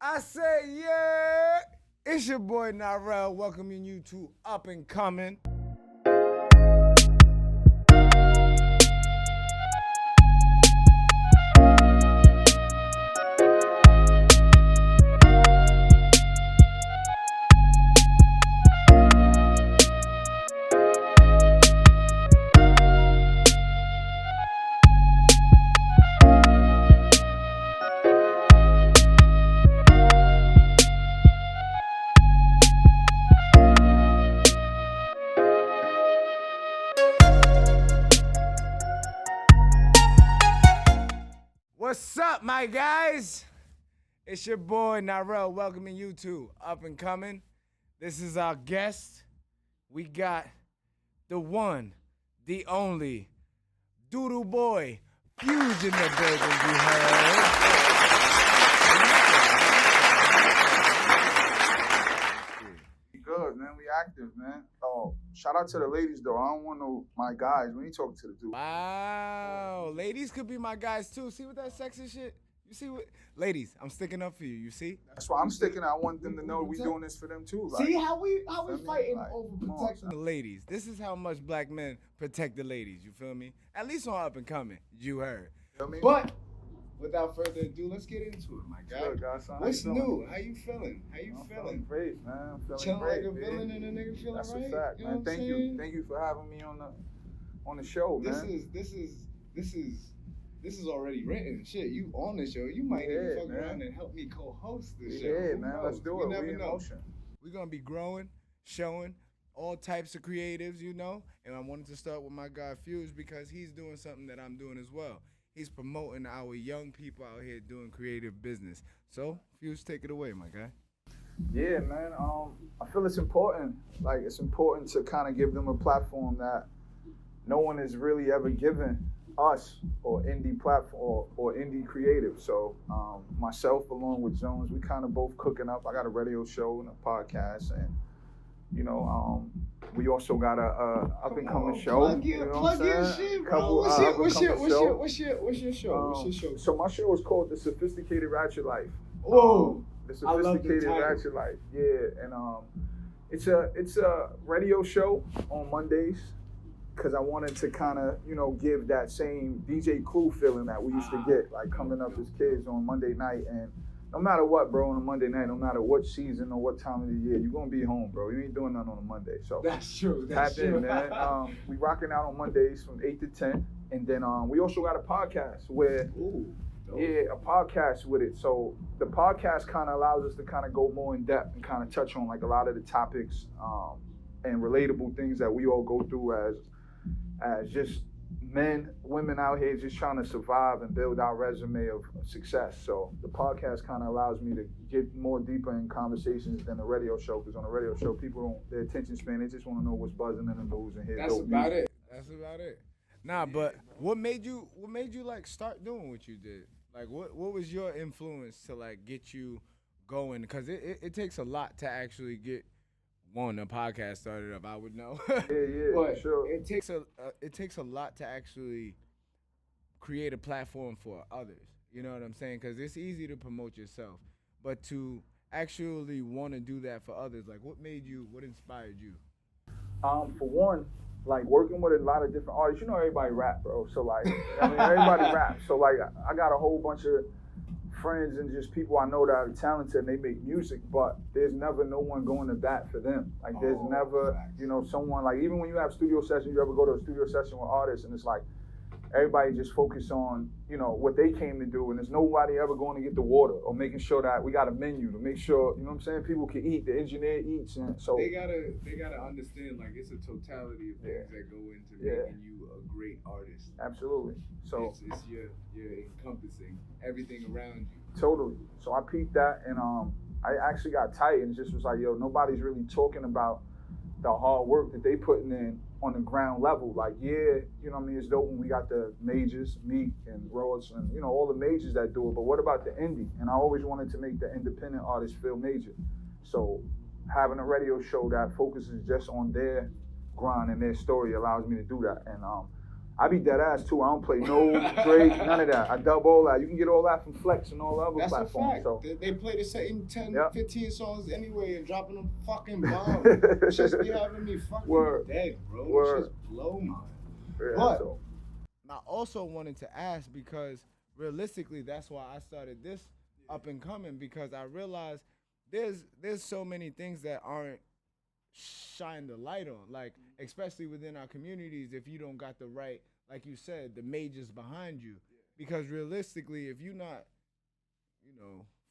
I say, yeah, it's your boy Narell welcoming you to Up and Coming. What's up, my guys? It's your boy Narell welcoming you to Up and Coming. This is our guest. We got the one, the only, DooDooBoyFuge in the building, you heard. Good, man. We active, man. Oh, shout out to the ladies, though. I don't want my guys. We ain't talking to the dude. Wow. Ladies could be my guys, too. See what that sexy shit? You see what? Ladies, I'm sticking up for you. You see? That's why I'm sticking. I want them to know we doing this for them, too. See how we fighting like, over protecting the ladies. This is how much black men protect the ladies. You feel me? At least on Up and Coming. You heard. You know what I mean? But without further ado, let's get into it, my guy. Good, guys. What's new? How you feeling? How you I'm feeling? Great, man. I'm feeling Chilling great. like a villain and a nigga feeling That's right. a fact, You know man. what I'm Thank saying? you. Thank you for having me on the show, man. This is already written. Shit, you on the show. You might even fuck man. around and help me co-host this show. Yeah, Who man. knows? Let's do You it. never We in know. motion. We're gonna be growing, showing all types of creatives, you know. And I wanted to start with my guy Fuge because he's doing something that I'm doing as well. He's promoting our young people out here doing creative business. So, Fuge, take it away, my guy. Yeah, man. I feel it's important. Like, it's important to kind of give them a platform that no one has really ever given us or indie platform or indie creative. So myself along with Jones, we kind of both cooking up. I got a radio show and a podcast, and we also got a up and coming show. Plug your shit, bro. What's your show? So my show is called The Sophisticated Ratchet Life. Whoa. The I love the Sophisticated title. Ratchet Life. Yeah, and it's a radio show on Mondays, because I wanted to kind of, give that same DJ Clue feeling that we used to get, like coming up as kids on Monday night. And no matter what, bro, on a Monday night, no matter what season or what time of the year, you're going to be home, bro. You ain't doing nothing on a Monday. So That's true. tap in, man. We rocking out on Mondays from 8 to 10. And then we also got a podcast where, a podcast with it. So the podcast kind of allows us to kind of go more in depth and kind of touch on like a lot of the topics and relatable things that we all go through as just men, women out here just trying to survive and build our resume of success. So the podcast kind of allows me to get more deeper in conversations than the radio show, because on the radio show, people their attention span, they just want to know what's buzzing in the news and hear That's dope about music. That's about it. Nah, but what made you like start doing what you did? Like what was your influence to like get you going? Because it takes a lot to actually get a podcast started up. I would know. Yeah, but sure. It takes a lot to actually create a platform for others. You know what I'm saying? Because it's easy to promote yourself, but to actually want to do that for others, like what inspired you? For one, like working with a lot of different artists, everybody rap, bro. So like, everybody raps. So like, I got a whole bunch of friends and just people I know that are talented and they make music, but there's never no one going to bat for them. Like there's never, someone like, even when you have studio sessions, you ever go to a studio session with artists and it's like, everybody just focus on, what they came to do, and there's nobody ever going to get the water or making sure that we got a menu to make sure, people can eat, the engineer eats, and so they gotta understand, like, it's a totality of things that go into making you a great artist. Absolutely. So it's you're encompassing everything around you. Totally. So I peeped that, and I actually got tight and just was like, yo, nobody's really talking about the hard work that they putting in on the ground level. Like, it's dope when we got the majors, Meek and Ross, and all the majors that do it, but what about the indie? And I always wanted to make the independent artists feel major. So having a radio show that focuses just on their grind and their story allows me to do that. And I be dead ass too. I don't play no Drake, none of that. I dub all that. You can get all that from Flex and all the other platforms. That's a fact. So. They play the same 10, 15 songs anyway and dropping them fucking bombs. Just be having me fucking dead, bro. Just blow my mind. Yeah, but so. I also wanted to ask because realistically, that's why I started this up and coming, because I realized there's so many things that aren't shine the light on, like especially within our communities. If you don't got the right, like you said, the majors behind you, because realistically, if you're not,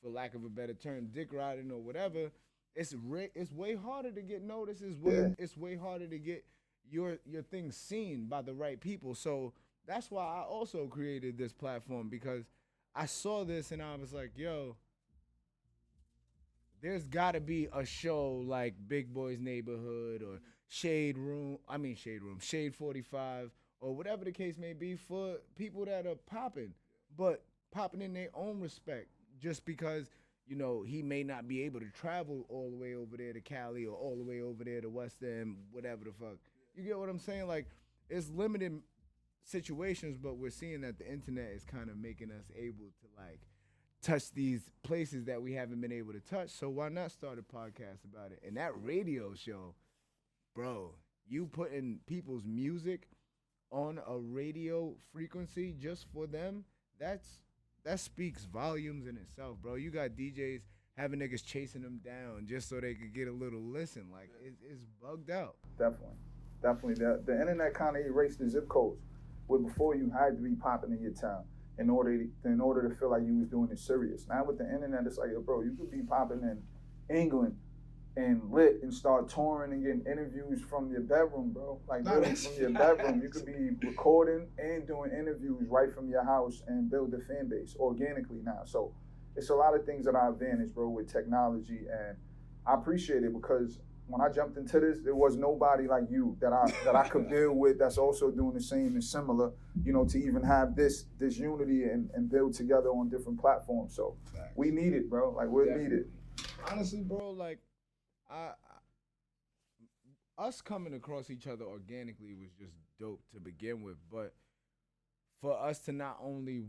for lack of a better term, dick riding or whatever, it's way harder to get noticed. It's way harder to get your thing seen by the right people. So that's why I also created this platform, because I saw this and I was like, yo, there's got to be a show like Big Boy's Neighborhood or Shade 45, or whatever the case may be, for people that are popping, but popping in their own respect, just because, he may not be able to travel all the way over there to Cali or all the way over there to West End, whatever the fuck. You get what I'm saying? Like, it's limited situations, but we're seeing that the internet is kind of making us able to, like, touch these places that we haven't been able to touch. So why not start a podcast about it? And that radio show, bro, you putting people's music on a radio frequency just for them, that speaks volumes in itself, bro. You got DJs having niggas chasing them down just so they could get a little listen. Like, it's bugged out. Definitely. The internet kind of erased the zip codes, where before you had to be popping in your town in order to feel like you was doing it serious. Now with the internet, it's like, yo, bro, you could be popping in England and lit and start touring and getting interviews from your bedroom, bro. Like, literally from your bedroom. You could be recording and doing interviews right from your house and build a fan base organically now. So it's a lot of things that I advantage, bro, with technology, and I appreciate it, because when I jumped into this, there was nobody like you that I could build with that's also doing the same and similar, to even have this unity and build together on different platforms. So we need it, bro. Like, we're needed. Honestly, bro, like, us coming across each other organically was just dope to begin with, but for us to not only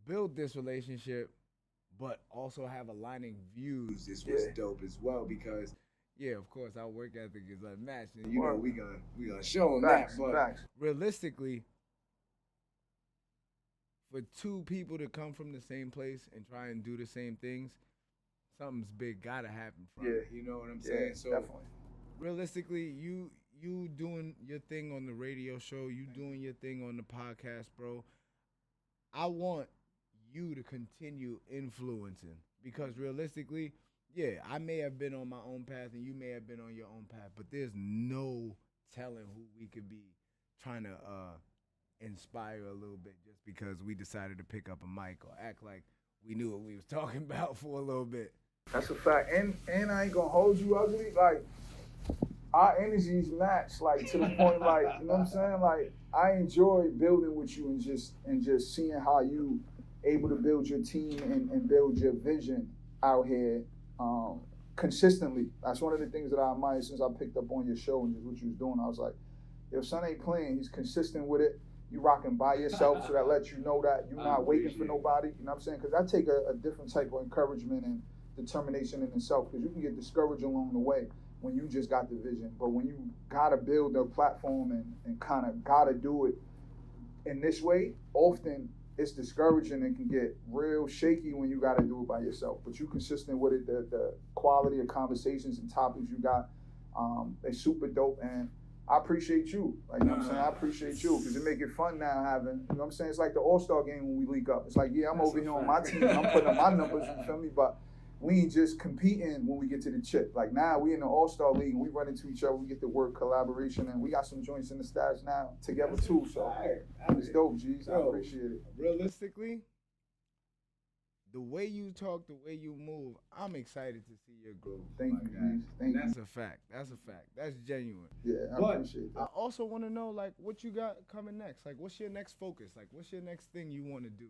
build this relationship, but also have aligning views is what's dope as well, because of course, our work ethic is unmatched, and we gonna show them that. But realistically, for two people to come from the same place and try and do the same things, something's big gotta happen from it. You know what I'm saying? So definitely. Realistically, you doing your thing on the radio show, you doing your thing on the podcast, bro. I want you to continue influencing, because realistically, I may have been on my own path and you may have been on your own path, but there's no telling who we could be trying to inspire a little bit just because we decided to pick up a mic or act like we knew what we was talking about for a little bit. That's a fact. And I ain't gonna hold you ugly. Like, our energies match, like, to the point, like, you know what I'm saying? Like, I enjoy building with you and just seeing how you able to build your team and build your vision out here consistently. That's one of the things that I admire since I picked up on your show and just what you was doing. I was like, yo, son ain't playing. He's consistent with it. You rocking by yourself, so that lets you know that you're not waiting for nobody. You know what I'm saying? Because I take a different type of encouragement and determination in itself, because you can get discouraged along the way when you just got the vision. But when you gotta build a platform and kind of gotta do it in this way, often it's discouraging and can get real shaky when you gotta do it by yourself. But you consistent with it. The quality of conversations and topics you got, they super dope, and I appreciate you. Like, you know what I'm saying? I appreciate you, because it make it fun now having, you know what I'm saying? It's like the All-Star game when we link up. It's like, I'm over here on my team, I'm putting up my numbers, you feel me? But we ain't just competing when we get to the chip. Like, now we in the All-Star league and we run into each other, we get to work collaboration, and we got some joints in the stats now together too. So it's dope, G's. I appreciate it. Realistically, the way you talk, the way you move, I'm excited to see your growth. Thank you, G's. Thank you. That's a fact. That's genuine. Yeah, I appreciate that. I also want to know, like, what you got coming next. Like, what's your next focus? Like, what's your next thing you want to do?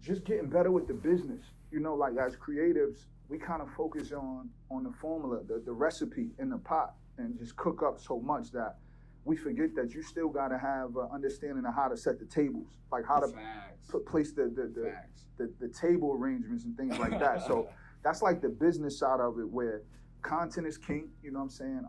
Just getting better with the business. You know, like, as creatives, we kind of focus on the formula, the recipe in the pot, and just cook up so much that we forget that you still gotta have an understanding of how to set the tables, like how to place the table arrangements and things like that. So that's like the business side of it, where content is king, you know what I'm saying?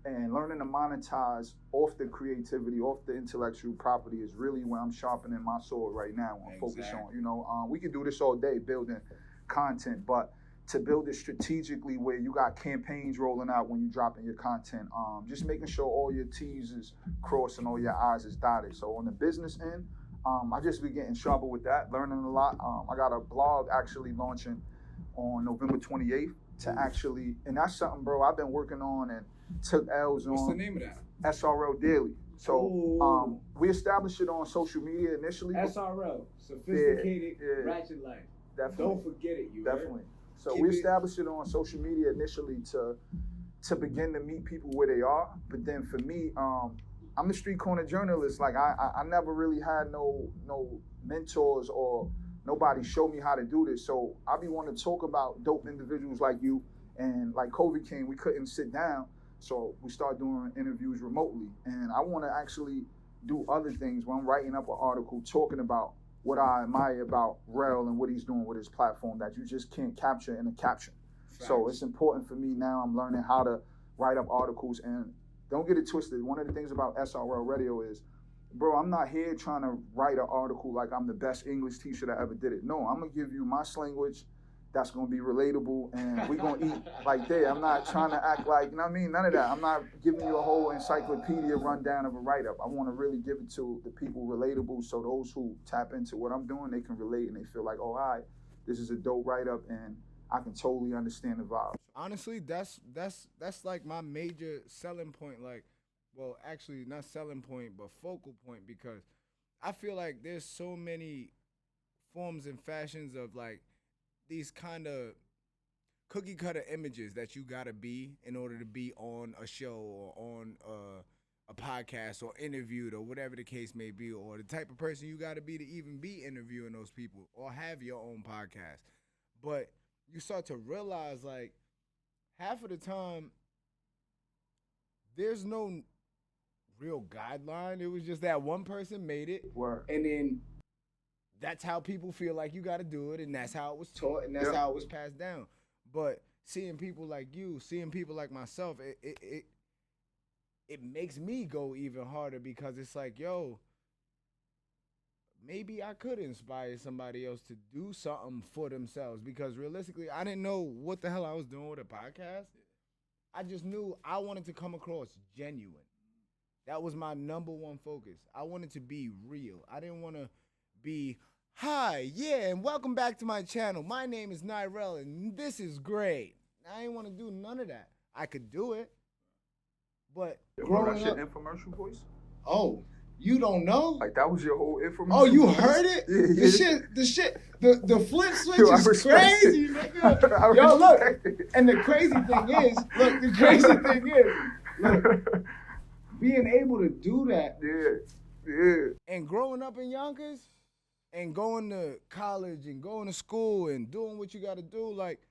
And learning to monetize off the creativity, off the intellectual property is really where I'm sharpening my sword right now. I'm focused on, you know, we can do this all day building content, but to build it strategically where you got campaigns rolling out when you dropping your content, just making sure all your T's is crossed and all your I's is dotted. So on the business end, I just be getting sharper with that, learning a lot. I got a blog actually launching on November 28th to actually, and that's something, bro, I've been working on and took L's on. What's the name of that? SRL Daily. So we established it on social media initially. SRL, Sophisticated Ratchet Life. Definitely. Don't forget it, you Definitely. So we established it on social media initially to begin to meet people where they are. But then for me, I'm the street corner journalist. Like I never really had no mentors or nobody showed me how to do this. So I be wanting to talk about dope individuals like you. And like COVID came, we couldn't sit down. So we started doing interviews remotely. And I want to actually do other things when I'm writing up an article talking about what I admire about Rel and what he's doing with his platform that you just can't capture in a caption. Facts. So it's important for me now. I'm learning how to write up articles, and don't get it twisted. One of the things about SRL Radio is, bro, I'm not here trying to write an article like I'm the best English teacher that ever did it. No, I'm gonna give you my slanguage that's gonna be relatable, and we're gonna eat like that. I'm not trying to act like, you know what I mean? None of that. I'm not giving you a whole encyclopedia rundown of a write-up. I wanna really give it to the people relatable, so those who tap into what I'm doing, they can relate and they feel like, oh, all right, this is a dope write-up and I can totally understand the vibe. Honestly, that's like my major selling point. Like, well, actually not selling point, but focal point, because I feel like there's so many forms and fashions of like these kind of cookie cutter images that you gotta be in order to be on a show or on a podcast or interviewed or whatever the case may be, or the type of person you gotta be to even be interviewing those people or have your own podcast. But you start to realize, like, half of the time there's no real guideline. It was just that one person made it. Word. And then that's how people feel like you got to do it, and that's how it was taught, and that's how it was passed down. But seeing people like you, seeing people like myself, it makes me go even harder, because it's like, yo, maybe I could inspire somebody else to do something for themselves, because realistically, I didn't know what the hell I was doing with a podcast. I just knew I wanted to come across genuine. That was my number one focus. I wanted to be real. I didn't want to be, hi, yeah, and welcome back to my channel. My name is Nyrel, and this is great. I didn't want to do none of that. I could do it, but growing up, infomercial voice. Oh, you don't know? Like that was your whole infomercial. Oh, you voice? heard it? Yeah. The flip switch is crazy, nigga. Yo, look, and the crazy thing is, look, being able to do that, and growing up in Yonkers, and going to college and going to school and doing what you got to do, like,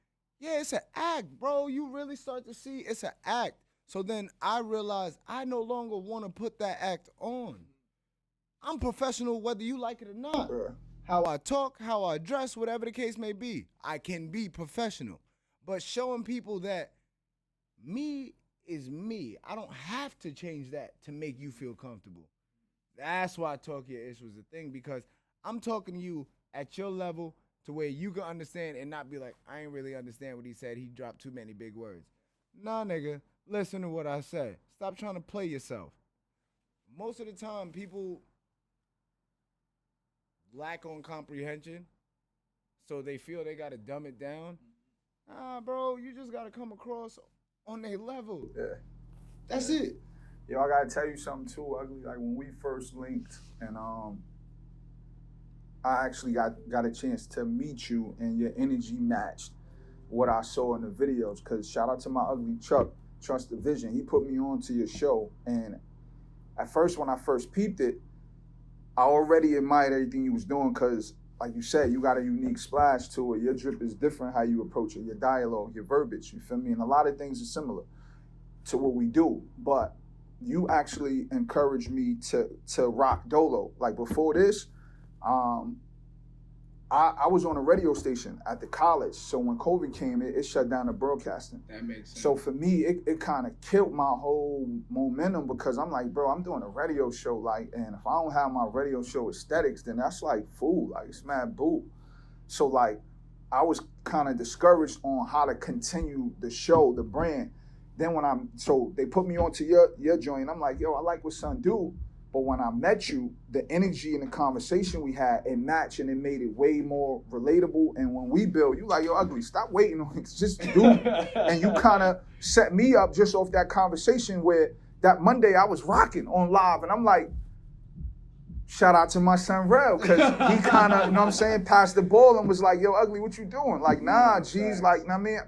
yeah, it's an act, bro. You really start to see it's an act. So then I realized I no longer want to put that act on. I'm professional whether you like it or not. How I talk, how I dress, whatever the case may be, I can be professional. But showing people that me is me. I don't have to change that to make you feel comfortable. That's why Talk Your Ish was the thing, because I'm talking to you at your level to where you can understand and not be like, I ain't really understand what he said. He dropped too many big words. Nah, nigga, listen to what I say. Stop trying to play yourself. Most of the time, people lack on comprehension, so they feel they got to dumb it down. Nah, bro, you just got to come across on their level. Yeah. That's it. Yo, I got to tell you something, too, Ugly. Like, when we first linked, and I actually got a chance to meet you, and your energy matched what I saw in the videos. Because shout out to my ugly Chuck, Trust the Vision. He put me on to your show. And at first, when I first peeped it, I already admired everything you was doing, because, like you said, you got a unique splash to it. Your drip is different how you approach it, your dialogue, your verbiage, you feel me? And a lot of things are similar to what we do. But you actually encouraged me to rock Dolo. Like before this, I was on a radio station at the college. So when COVID came, it shut down the broadcasting. That makes sense. So for me, it kind of killed my whole momentum because I'm like, bro, I'm doing a radio show. Like, and if I don't have my radio show aesthetics, then that's like food. Like, it's mad boo. So like, I was kind of discouraged on how to continue the show, the brand. Then so they put me onto your joint. I'm like, yo, I like what son do. But when I met you, the energy and the conversation we had, it matched and it made it way more relatable. And when we build, you like, yo, Ugly, stop waiting on it. Just do it. And you kind of set me up just off that conversation where that Monday I was rocking on live. And I'm like, shout out to my son, Rel, because he kind of, you know what I'm saying, passed the ball and was like, yo, Ugly, what you doing? Like, nah, geez, like, I mean,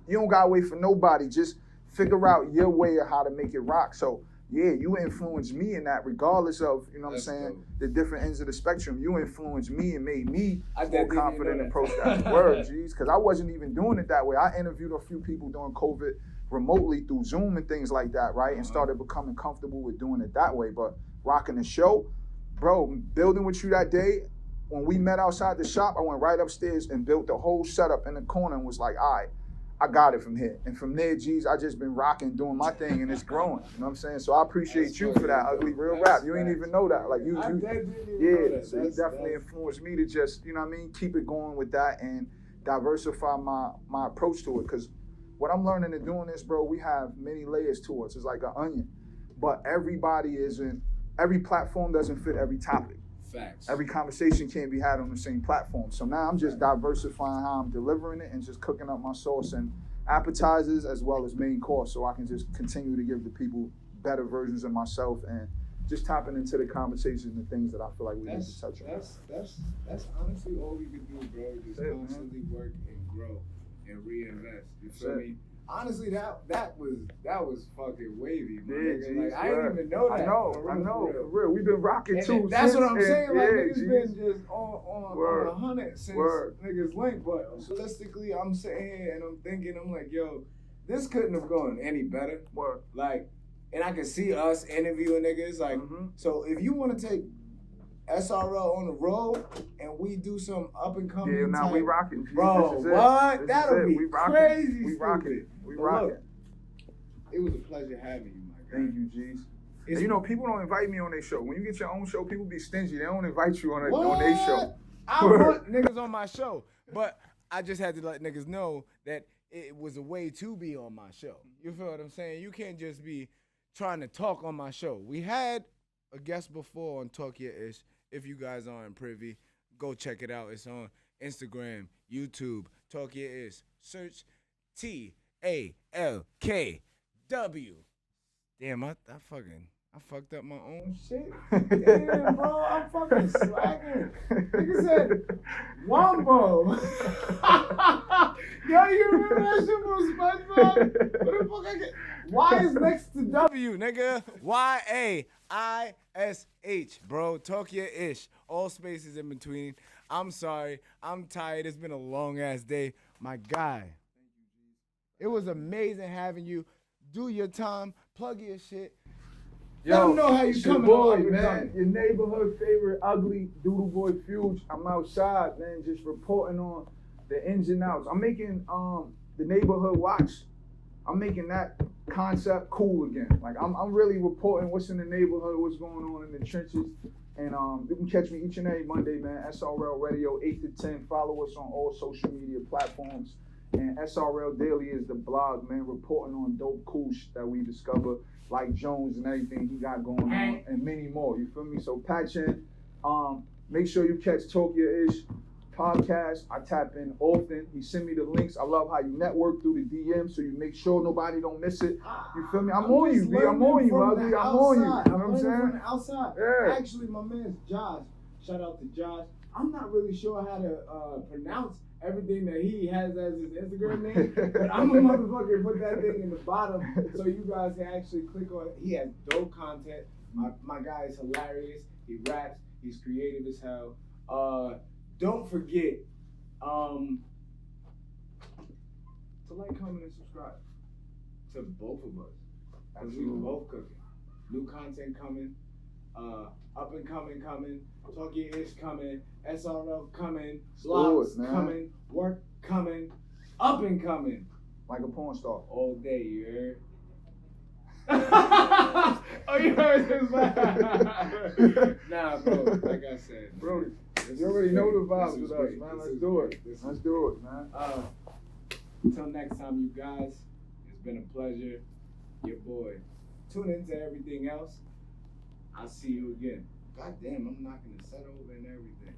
you don't got to wait for nobody. Just figure out your way of how to make it rock. So, yeah, you influenced me in that regardless of, you know what I'm saying, dope. The different ends of the spectrum. You influenced me and made me more confident and approach that word, geez, because I wasn't even doing it that way. I interviewed a few people during COVID remotely through Zoom and things like that, right, and started becoming comfortable with doing it that way. But rocking the show, bro, building with you that day, when we met outside the shop, I went right upstairs and built the whole setup in the corner and was like, all right, I got it from here. And from there, geez, I just been rocking, doing my thing, and it's growing. You know what I'm saying? So I appreciate you for that, Ugly, real rap. You ain't even know that. Like, you so you definitely influenced me to just, you know what I mean, keep it going with that and diversify my approach to it. Because what I'm learning in doing this, bro, we have many layers to us. It's like an onion. But every platform doesn't fit every topic. Facts. Every conversation can't be had on the same platform. So now I'm just diversifying how I'm delivering it and just cooking up my sauce and appetizers as well as main course so I can just continue to give the people better versions of myself and just tapping into the conversations and things that I feel like we need to touch on. That's honestly all we can do, bro. Just constantly work and grow and reinvest. You feel me? Honestly, that was fucking wavy, man. Yeah, like, I didn't even know that. I know, for real. We've been rocking and too. That's what I'm and, saying. Like, yeah, niggas geez. been just on 100 since niggas linked. But realistically, I'm sitting here and I'm thinking, I'm like, yo, this couldn't have gone any better. Word. Like, and I can see us interviewing niggas. Like, so if you want to take SRL on the road and we do some up and coming. Yeah, now we rocking. Bro, what? That'll be crazy. We rocking. We rocking. It was a pleasure having you, my guy. Thank you, G's. And you know, people don't invite me on their show. When you get your own show, people be stingy. They don't invite you on their show. I want niggas on my show, but I just had to let niggas know that it was a way to be on my show. You feel what I'm saying? You can't just be trying to talk on my show. We had a guest before on Talk Your Ish. If you guys aren't privy, go check it out. It's on Instagram, YouTube, Talk Your Ish. Search TALKW. Damn, I fucked up my own shit. Damn, bro, I'm fucking slacking. Nigga said Wombo. Yo, you remember that shit from SpongeBob? What the fuck I get? Y is next to W, nigga. YAISH, bro. Talk Your Ish. All spaces in between. I'm sorry. I'm tired. It's been a long ass day. My guy. It was amazing having you. Do your time. Plug your shit. Yo, let them know how you coming on, man. Your neighborhood favorite ugly DooDooBoyFuge. I'm outside, man, just reporting on the ins and outs. I'm making the neighborhood watch. I'm making that concept cool again. Like I'm really reporting what's in the neighborhood, what's going on in the trenches. And you can catch me each and every Monday, man. SRL Radio 8 to 10. Follow us on all social media platforms. And SRL Daily is the blog, man, reporting on dope cool shit that we discover, like Jones and everything he got going on, and many more. You feel me? So patch in. Make sure you catch Talk Your Ish podcast. I tap in often. He send me the links. I love how you network through the DM, so you make sure nobody don't miss it. You feel me? I'm on you, B. I'm on you, Ugly. I'm on you. You know what I'm saying? From the outside. Yeah. Actually, my man's Josh. Shout out to Josh. I'm not really sure how to pronounce everything that he has as his Instagram name, but I'm a motherfucker put that thing in the bottom so you guys can actually click on it. He has dope content. My guy is hilarious. He raps. He's creative as hell. Don't forget to like, comment, and subscribe to both of us because we were both cooking. New content coming. Up and coming. Talk Your Ish coming. SRL coming. Vlogs coming. Work coming. Up and coming. Like a porn star. All day, you heard? Oh, you heard this, man? Nah, bro. Like I said, bro, you already know the vibes with us, man. Let's do it. Let's do it, man. Until next time, you guys. It's been a pleasure. Your boy. Tune into everything else. I'll see you again. God damn, I'm knocking the set over and everything.